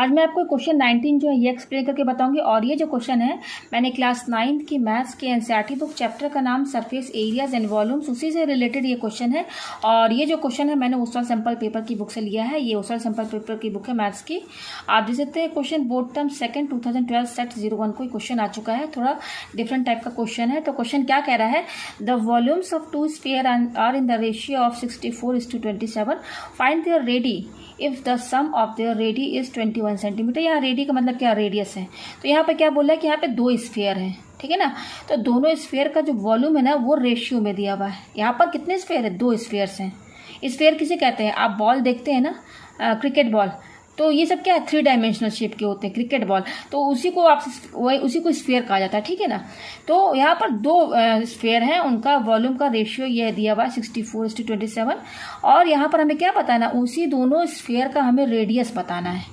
आज मैं आपको क्वेश्चन 19 जो है ये एक्सप्लेन करके बताऊंगी। और ये जो क्वेश्चन है मैंने क्लास 9 की मैथ्स के एनसीईआरटी बुक चैप्टर का नाम सरफेस एरियाज एंड वॉल्यूम्स, उसी से रिलेटेड ये क्वेश्चन है। और ये जो क्वेश्चन है मैंने उस सैम्पल पेपर की बुक से लिया है। ये उस सैम्पल पेपर की बुक है मैथ्स की। आप देख सकते हैं क्वेश्चन बोर्ड टर्म 2 2012 सेट 01 कोई क्वेश्चन आ चुका है। थोड़ा डिफरेंट टाइप का क्वेश्चन है। तो क्वेश्चन क्या कह रहा है, the volumes of two sphere are in the ratio of 64:27, find their radii if the sum of their radii is 21 centimetre. यहाँ रेडी का मतलब क्या, रेडियस है। तो यहाँ पे क्या बोला है कि यहाँ पे दो स्फीयर हैं, ठीक है ना। तो दोनों स्फीयर का जो वॉल्यूम है ना वो रेशियो में दिया हुआ है। यहाँ पर कितने स्फीयर है, दो स्फीयर्स हैं। स्फीयर किसे कहते हैं, आप बॉल देखते हैं ना, क्रिकेट बॉल, तो ये सब क्या है, 3 डायमेंशनल शेप के होते हैं क्रिकेट बॉल। तो उसी को स्फीयर कहा जाता है, ठीक है ना। तो यहाँ पर दो स्फीयर हैं, उनका वॉल्यूम का रेशियो ये दिया हुआ है 64:27। और यहाँ पर हमें क्या बताना, उसी दोनों स्फीयर का हमें रेडियस बताना है।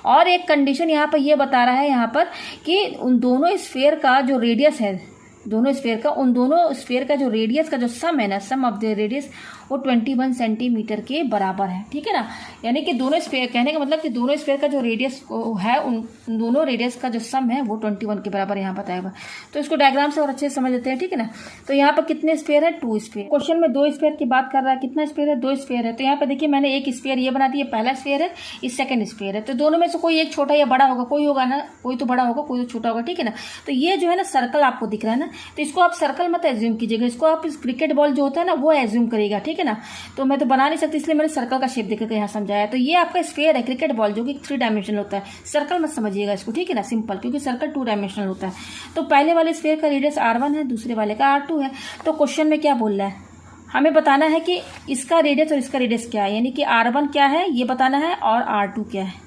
और एक कंडीशन यहाँ पर ये बता रहा है यहाँ पर कि उन दोनों स्फीयर का जो रेडियस है, दोनों स्फीयर का, उन दोनों स्फीयर का जो रेडियस का जो सम है ना, सम ऑफ द रेडियस वो 21 सेंटीमीटर के बराबर है, ठीक है ना। यानी कि दोनों स्फीयर, कहने का मतलब कि दोनों स्फीयर का जो रेडियस है उन दोनों रेडियस का जो सम है वो 21 के बराबर यहाँ बताया हुआ। तो इसको डायग्राम से और अच्छे से समझ लेते हैं, ठीक है ना। तो यहाँ पर कितने स्फीयर है, 2 स्फीयर। क्वेश्चन में 2 स्फीयर की बात कर रहा है, कितना स्फीयर है, 2 स्फीयर है। तो यहाँ पर देखिए मैंने एक स्फीयर ये बना दिया, पहला स्फीयर है, ये सेकंड स्फीयर है। तो दोनों में से कोई एक छोटा या बड़ा होगा, कोई होगा ना, कोई तो बड़ा होगा कोई तो छोटा होगा, ठीक है ना। तो ये जो है ना सर्कल आपको दिख रहा है ना, तो इसको आप सर्कल मत एज्यूम कीजिएगा, इसको आप इस क्रिकेट बॉल जो होता है ना वो एज्यूम करिएगा, ठीक है ना। तो मैं तो बना नहीं सकती इसलिए मैंने सर्कल का शेप देकर यहाँ समझाया। तो ये आपका स्फीयर है क्रिकेट बॉल, जो कि 3 डायमेंशनल होता है। सर्कल मत समझिएगा इसको, ठीक है ना, सिंपल, क्योंकि सर्कल 2 डायमेंशनल होता है। तो पहले वाले स्फीयर का रेडियस R1 है, दूसरे वाले का R2 है। तो क्वेश्चन में क्या बोल रहा है, हमें बताना है कि इसका रेडियस और इसका रेडियस क्या है, यानी कि R1 क्या है ये बताना है और R2 क्या है।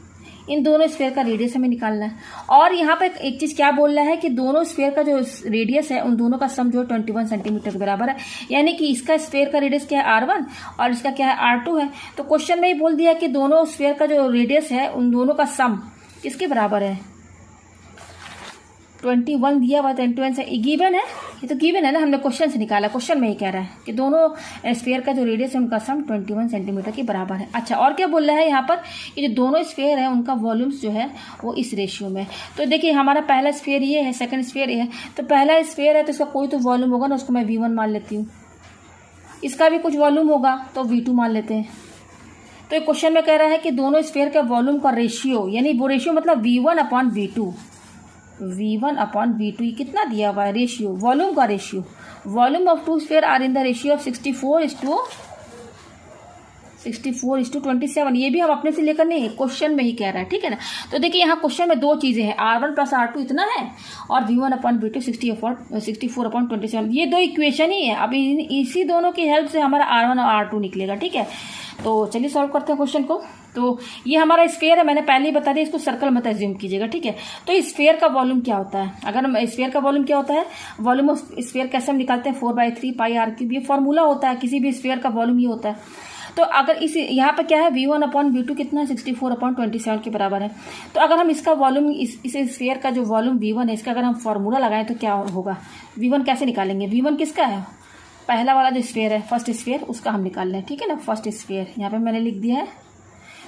इन दोनों स्फीयर का रेडियस हमें निकालना है। और यहाँ पे एक चीज क्या बोल रहा है कि दोनों स्फीयर का जो रेडियस है उन दोनों का सम जो 21 सेंटीमीटर के बराबर है। यानी कि इसका स्फीयर का रेडियस क्या है, R1, और इसका क्या है, R2 है। तो क्वेश्चन में ही बोल दिया कि दोनों स्फीयर का जो रेडियस है उन दोनों का सम किसके बराबर है, 21 दिया हुआ, 21 से गिवन है, ये तो गिवन है ना, हमने क्वेश्चन से निकाला। क्वेश्चन में ही कह रहा है कि दोनों स्फीयर का जो रेडियस है उनका सम 21 सेंटीमीटर के बराबर है। अच्छा, और क्या बोल रहा है यहाँ पर कि जो दोनों स्फीयर है उनका वॉल्यूम्स जो है वो इस रेशियो में। तो देखिए हमारा पहला स्फीयर ये है, सेकंड स्फीयर ये है। तो पहला स्फीयर है तो इसका कोई तो वॉल्यूम होगा ना, उसको मैं V1 मान लेती हूँ। इसका भी कुछ वॉल्यूम होगा तो V2 मान लेते हैं। तो क्वेश्चन में कह रहा है कि दोनों स्फीयर का वॉल्यूम का रेशियो, यानी वो रेशियो मतलब V1/V2, V1/V2 कितना दिया हुआ है, रेशियो, वॉल्यूम का ratio. Volume of 2 sphere are in the ratio of 64:27। ये भी हम अपने से लेकर नहीं है, क्वेश्चन में ही कह रहा है, ठीक है ना। तो देखिए यहाँ क्वेश्चन में 2 चीजें हैं, R1 + R2 इतना है और V1/V2 64/27। ये 2 इक्वेशन ही है। अब इसी दोनों की हेल्प से हमारा R1 और R2 निकलेगा, ठीक है। तो चलिए सॉल्व करते हैं क्वेश्चन को। तो ये हमारा स्फीयर है, मैंने पहले ही बता दिया, इसको सर्कल मत एज्यूम कीजिएगा, ठीक है। तो स्फीयर का वॉल्यूम क्या होता है, अगर स्फीयर का वॉल्यूम क्या होता है, वॉल्यूम ऑफ स्फीयर कैसे हम निकालते हैं, 4/3 πr3, ये फॉर्मूला होता है, किसी भी स्फीयर का वॉल्यूम ये होता है। तो अगर इस यहाँ पर क्या है, V1/V2 कितना है, 64/27 के बराबर है। तो अगर हम इसका वॉल्यूम, इस स्फीयर का जो वॉल्यूम V1 है, इसका अगर हम फॉर्मूला लगाएं तो क्या होगा, V1 कैसे निकालेंगे, V1 किसका है, पहला वाला जो स्फीयर है, फर्स्ट स्फीयर, उसका हम निकाल लें, ठीक है ना। फर्स्ट स्फीयर यहाँ पे मैंने लिख दिया है।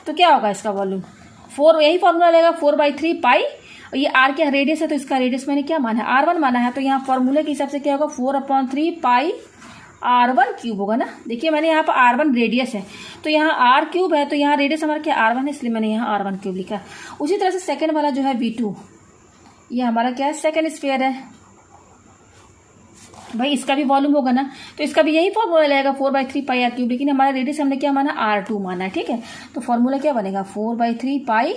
तो क्या होगा इसका वॉल्यूम, 4, यही फॉर्मूला लगेगा, 4/3 पाई, और ये R क्या रेडियस है, तो इसका रेडियस मैंने क्या माना है, R1 माना है। तो यहाँ फॉर्मूले के हिसाब से क्या होगा, 4/3 पाई R1 क्यूब होगा ना। देखिए मैंने यहाँ पर R1 रेडियस है, तो यहाँ R क्यूब है, तो यहाँ रेडियस हमारा क्या R1 है, इसलिए मैंने यहाँ R1 क्यूब लिखा। उसी तरह से सेकेंड वाला जो है V2, ये हमारा क्या है, सेकेंड स्फीयर है भाई, इसका भी वॉल्यूम होगा ना, तो इसका भी यही फॉर्मूला लगेगा, 4/3 पाई R क्यूब। लेकिन हमारा रेडियस हमने क्या माना, R2 माना है, ठीक है। तो फॉर्मूला क्या बनेगा, 4/3 पाई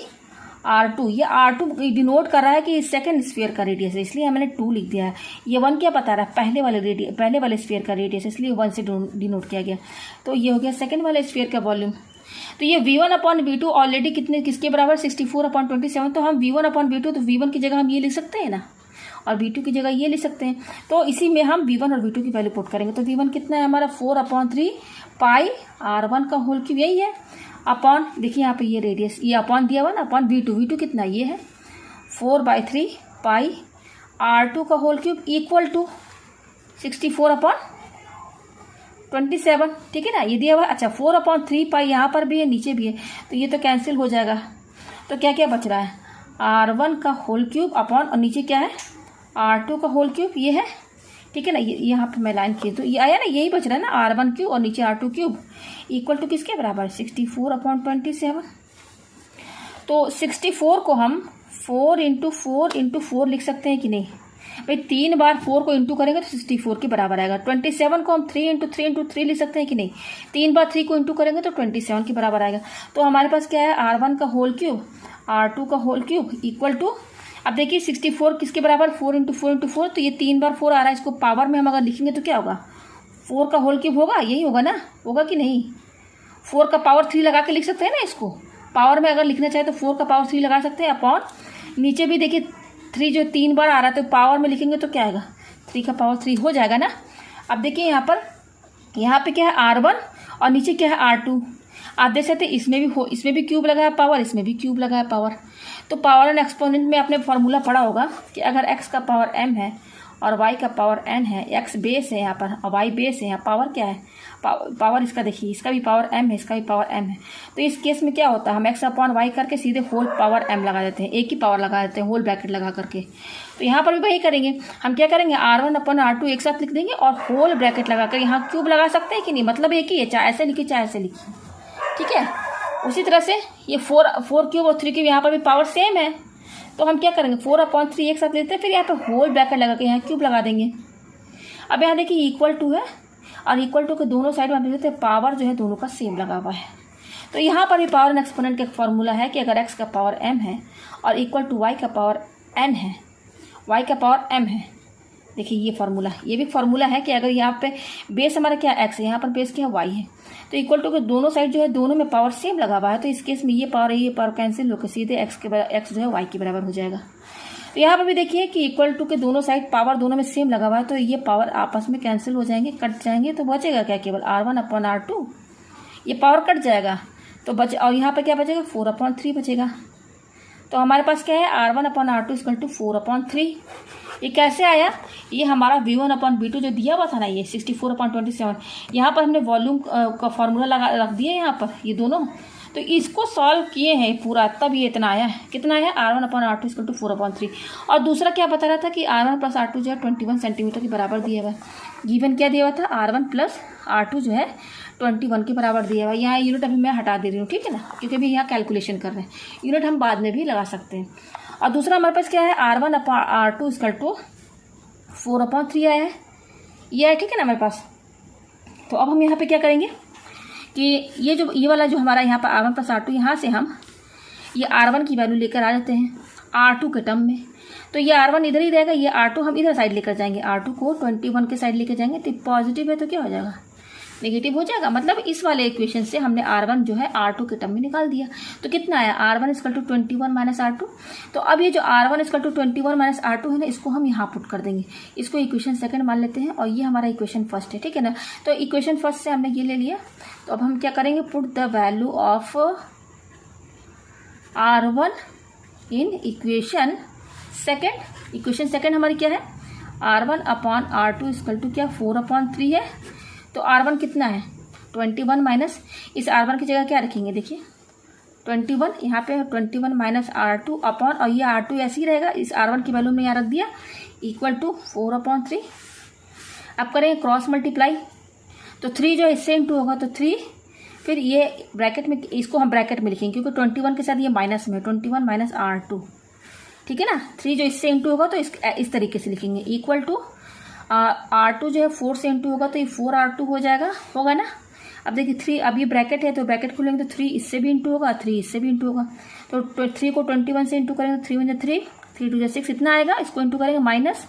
R2। ये R2 डिनोट कर रहा है कि सेकंड स्फीयर का रेडियस है, इसलिए मैंने 2 लिख दिया है। ये 1 क्या बता रहा है, पहले वाले स्फीयर का रेडियस, इसलिए 1 से डिनोट किया गया। तो ये हो गया सेकंड वाले स्फीयर का वॉल्यूम। तो ये V1/V2 ऑलरेडी कितने, किसके बराबर, 64/27। तो हम V1/V2, तो V1 की जगह हम ये लिख सकते हैं ना, और V2 की जगह ये लिख सकते हैं। तो इसी में हम V1 और V2 की वैल्यू पुट करेंगे। तो V1 कितना है हमारा, 4/3 पाई R1 का होल क्यूब, यही है, अपॉन, देखिए यहाँ पे ये रेडियस, ये अपॉन दिया हुआ ना, अपॉन V2 कितना ये है, 4/3 पाई R2 का होल क्यूब इक्वल टू 64/27, ठीक है ना, ये दिया हुआ। अच्छा, 4/3 पाई यहाँ पर भी है, नीचे भी है, तो ये तो कैंसिल हो जाएगा। तो क्या क्या बच रहा है, R1 का होल क्यूब अपॉन, और नीचे क्या है R2 का होल क्यूब, ये है, ठीक है ना। ये यहाँ पे मैं लाइन खींच दूँ, ये आया ना, यही बच रहा है ना, R1 क्यूब और नीचे R2 क्यूब इक्वल टू किसके बराबर, 64/27। तो 64 को हम 4 × 4 लिख सकते हैं कि नहीं भाई, 3 बार 4 को इंटू करेंगे तो 64 के बराबर आएगा। 27 को हम 3 × 3 × 3 लिख सकते हैं कि नहीं, 3 बार 3 को इंटू करेंगे तो 27 के बराबर आएगा। तो हमारे पास क्या है, R1 का होल क्यूब R2 का होल क्यूब इक्वल टू, अब देखिए 64 किसके बराबर, 4 × 4 × 4, तो ये 3 बार 4 आ रहा है, इसको पावर में हम अगर लिखेंगे तो क्या होगा, 4 का होल क्यूब होगा, यही होगा ना, होगा कि नहीं। 4 का पावर 3 लगा के लिख सकते हैं ना, इसको पावर में अगर लिखना चाहे तो 4 का पावर 3 लगा सकते हैं अपॉन, नीचे भी देखिए 3 जो 3 बार आ रहा है तो पावर में लिखेंगे तो क्या आएगा, 3 का पावर 3 हो जाएगा ना। अब देखिए यहाँ पे क्या है R1 और नीचे क्या है R2। आप देख सकते हैं इसमें भी क्यूब लगा है पावर, इसमें भी क्यूब लगा है पावर। तो पावर एंड एक्सपोनेंट में आपने फॉर्मूला पढ़ा होगा कि अगर x का पावर m है और y का पावर n है, x बेस है यहाँ पर और y बेस है, यहाँ पावर क्या है, पावर इसका देखिए, इसका भी पावर m है, इसका भी पावर m है। तो इस केस में क्या होता है, हम x अपॉन y करके सीधे होल पावर m लगा देते हैं, एक ही पावर लगा देते हैं होल ब्रैकेट लगा करके। तो यहाँ पर भी वही करेंगे, हम क्या करेंगे, R1/R2 एक साथ लिख देंगे और होल ब्रैकेट लगा कर यहाँ क्यूब लगा सकते हैं कि नहीं, मतलब एक ही है, चाहे ऐसे लिखिए चाहे ऐसे लिखिए, ठीक है। उसी तरह से ये 4 क्यूब और 3 क्यूब, यहाँ पर भी पावर सेम है, तो हम क्या करेंगे 4/3 एक साथ लेते हैं, फिर यहाँ पे होल ब्रैकेट लगा के यहाँ क्यूब लगा देंगे। अब यहाँ देखिए इक्वल टू है और इक्वल टू के दोनों साइड में हम देखते हैं पावर जो है दोनों का सेम लगा हुआ है। तो यहाँ पर भी पावर एंड एक्सपोनेंट का एक फॉर्मूला है कि अगर x का पावर m है और इक्वल टू y का पावर n है, y का पावर m है, देखिए ये फार्मूला, ये भी फार्मूला है कि अगर यहाँ पे बेस हमारा क्या x है, यहाँ पर बेस क्या y है, तो इक्वल टू के दोनों साइड जो है दोनों में पावर सेम लगा हुआ है, तो इस केस में ये पावर कैंसिल होकर सीधे x जो है y के बराबर हो जाएगा। तो यहाँ पर भी देखिए कि इक्वल टू के दोनों साइड पावर दोनों में सेम लगा हुआ है, तो ये पावर आपस में कैंसिल हो जाएंगे, कट जाएंगे, तो बचेगा क्या, केवल R1/R2, ये पावर कट जाएगा तो बचे, और यहाँ पर क्या बचेगा 4/3 बचेगा। तो हमारे पास क्या है R1/R2 = 4/3। ये कैसे आया, ये हमारा V1/V2 जो दिया हुआ था ना, ये 64/27, यहाँ पर हमने वॉल्यूम का फॉर्मूला रख दिया यहाँ पर ये दोनों, तो इसको सॉल्व किए हैं पूरा, तब ये इतना आया है, कितना आया R1/R2 = 4/3। और दूसरा क्या बता रहा था कि R1 + R2 जो है 21 सेंटीमीटर के बराबर दिया हुआ है, गिवन क्या दिया हुआ था, R1 + R2 जो है 21 के बराबर दिया हुआ है। यहाँ यूनिट अभी मैं हटा दे रही हूँ, ठीक है ना, क्योंकि अभी यहाँ कैलकुलेशन कर रहे हैं, यूनिट हम बाद में भी लगा सकते हैं। और दूसरा हमारे पास क्या है R1/R2 = 4/3 आया है, ये है, ठीक है ना हमारे पास। तो अब हम यहाँ पे क्या करेंगे कि ये वाला जो हमारा यहाँ पर R1 + R2, यहाँ से हम ये R1 की वैल्यू लेकर आ जाते हैं R2 के टर्म में, तो ये R1 इधर ही रहेगा, ये R2 हम इधर साइड लेकर जाएंगे, R2 को 21 के साइड लेकर जाएंगे, तो पॉजिटिव है तो क्या हो जाएगा, नेगेटिव हो जाएगा। मतलब इस वाले इक्वेशन से हमने R1 जो है R2 के टर्म में निकाल दिया। तो कितना आया, R1 = 21 - R2। तो अब ये जो R1 = 21 - R2 है ना, इसको हम यहाँ पुट कर देंगे, इसको इक्वेशन सेकंड मान लेते हैं और ये हमारा इक्वेशन फर्स्ट है, ठीक है ना। तो इक्वेशन फर्स्ट से हमने ये ले लिया, तो अब हम क्या करेंगे, put the value of R1 in equation second. Equation second हमारी क्या है, R1/R2 = क्या 4/3 है। तो R1 कितना है 21 माइनस, इस R1 की जगह क्या रखेंगे, देखिए 21, यहाँ पे 21 - R2 अपॉन, और ये R2 ऐसे ही रहेगा, इस R1 की वैल्यू में यहाँ रख दिया, इक्वल टू 4/3। अब करेंगे क्रॉस मल्टीप्लाई, तो 3 जो इससे इंटू होगा तो 3, फिर ये ब्रैकेट में, इसको हम ब्रैकेट में लिखेंगे क्योंकि 21 के साथ ये माइनस में, 21 - R2, ठीक है ना। 3 जो इससे इंटू होगा तो इस तरीके से लिखेंगे, इक्वल टू R2 जो है 4 से इंटू होगा तो ये 4R2 हो जाएगा, होगा ना। अब देखिए 3, अब ये ब्रैकेट है तो ब्रैकेट खोलेंगे तो 3 इससे भी इंटू होगा, 3 इससे भी इंटू होगा, तो 3 को 21 से इंटू करेंगे तो 3 × 3, 3 × 6 इतना आएगा, इसको इंटू करेंगे, माइनस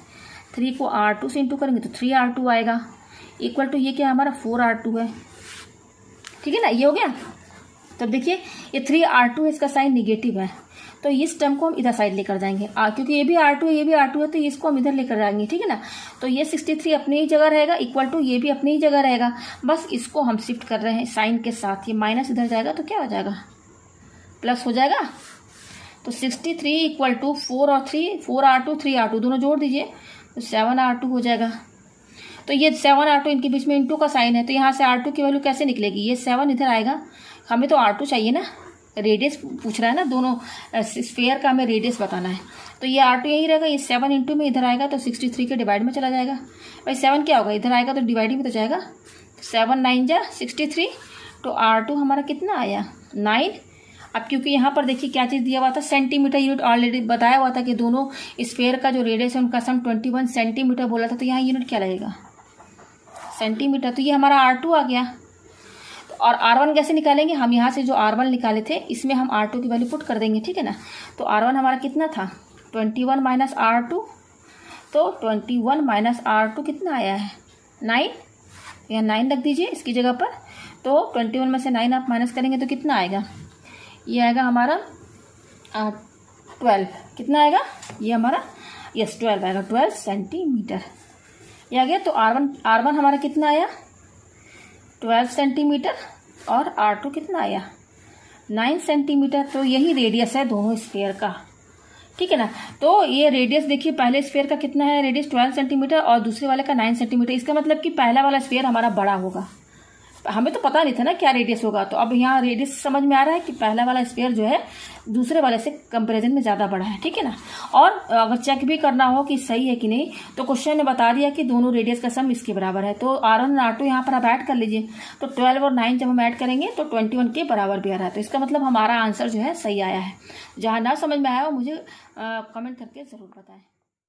3 को R2 से इंटू करेंगे तो 3R2 आएगा, इक्वल टू ये क्या हमारा 4R2 है, ठीक है ना, ये हो गया। तब देखिए ये 3R2 है, इसका साइन निगेटिव है, तो इस टर्म को हम इधर साइड लेकर जाएंगे, क्योंकि ये भी R2 है, ये भी R2 है, तो इसको हम इधर लेकर जाएंगे, ठीक है ना। तो ये 63 अपनी ही जगह रहेगा, इक्वल टू ये भी अपनी ही जगह रहेगा, बस इसको हम शिफ्ट कर रहे हैं साइन के साथ, ये माइनस इधर जाएगा तो क्या हो जाएगा, प्लस हो जाएगा। तो 63 = 4 और 3, 4R2 3R2 दोनों जोड़ दीजिए तो 7R2 हो जाएगा। तो ये 7R2 इनके बीच में इंटू का साइन है, तो यहाँ से R2 की वैल्यू कैसे निकलेगी, ये 7 इधर आएगा, हमें तो R2 चाहिए ना, रेडियस पूछ रहा है ना, दोनों स्फेयर का हमें रेडियस बताना है। तो ये R2 यही रहेगा, ये 7 इंटू में इधर आएगा तो 63 के डिवाइड में चला जाएगा। भाई 7 क्या होगा, इधर आएगा तो डिवाइड में तो जाएगा, 7 9 जा 63, तो R2 हमारा कितना आया 9। अब क्योंकि यहाँ पर देखिए क्या चीज़ दिया हुआ था, सेंटीमीटर यूनिट ऑलरेडी बताया हुआ था कि दोनों स्फेयर का जो रेडियस है उनका सम 21 सेंटीमीटर बोला था, तो यहाँ यूनिट क्या लगेगा सेंटीमीटर, तो ये हमारा R2 आ गया। और R1 कैसे निकालेंगे, हम यहाँ से जो R1 निकाले थे इसमें हम R2 की वैल्यू पुट कर देंगे, ठीक है ना। तो R1 हमारा कितना था 21 माइनस R2, तो 21 माइनस R2 कितना आया है 9, यहाँ 9 रख दीजिए इसकी जगह पर। तो 21 में से 9 आप माइनस करेंगे तो कितना आएगा, ये आएगा हमारा 12, कितना आएगा ये हमारा, यस 12 आएगा, 12 सेंटीमीटर ये आ गया। तो R1 हमारा कितना आया 12 सेंटीमीटर और R2 कितना आया 9 सेंटीमीटर। तो यही रेडियस है दोनों स्फेयर का, ठीक है ना। तो ये रेडियस देखिए पहले स्फेयर का कितना है रेडियस 12 सेंटीमीटर और दूसरे वाले का 9 सेंटीमीटर। इसका मतलब कि पहला वाला स्फेयर हमारा बड़ा होगा, हमें तो पता नहीं था ना क्या रेडियस होगा। तो अब यहाँ रेडियस समझ में आ रहा है कि पहला वाला स्फेयर जो है दूसरे वाले से कंपैरिजन में ज़्यादा बड़ा है, ठीक है ना। और अगर चेक भी करना हो कि सही है कि नहीं, तो क्वेश्चन ने बता दिया कि दोनों रेडियस का सम इसके बराबर है। तो R1 और R2 यहाँ पर आप ऐड कर लीजिए, तो 12 और 9 जब हम ऐड करेंगे तो 21 के बराबर भी आ रहा है। तो इसका मतलब हमारा आंसर जो है सही आया है। जहाँ ना समझ में आया हो मुझे कमेंट करके ज़रूर बताएं।